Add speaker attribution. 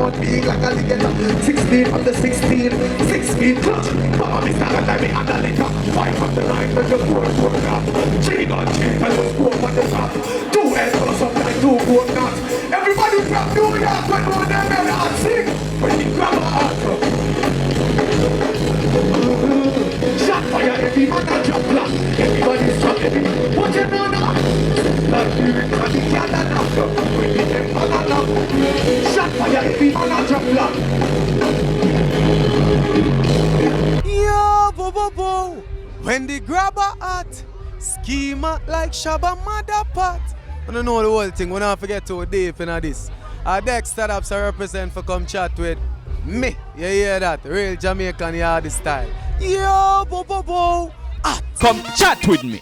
Speaker 1: out big like a alligator. 16 from the 16, 6 feet clutch. Mama, me start at me under litter. 5 from the 9, but the 4 up. 3 gun chain, I just go on the top. 2 head plus up like 2 gold nuts. Everybody from New York, when one them head out sing. When you grab a heart. Shot fire, every man a jump black. Everybody's jumping. What you know now? Like you can be cannon after. When you them man a knock. Shot fire, every man a jump black.
Speaker 2: Yo, bo bo bo. When the grabber hot, schema like Shabba mother pot. I don't know the whole thing. We don't forget to deep in this. Dexta Daps I represent for Come Chat With Me. You hear that? Real Jamaican yard style. Yo, bo bo bo.
Speaker 3: Come chat with me.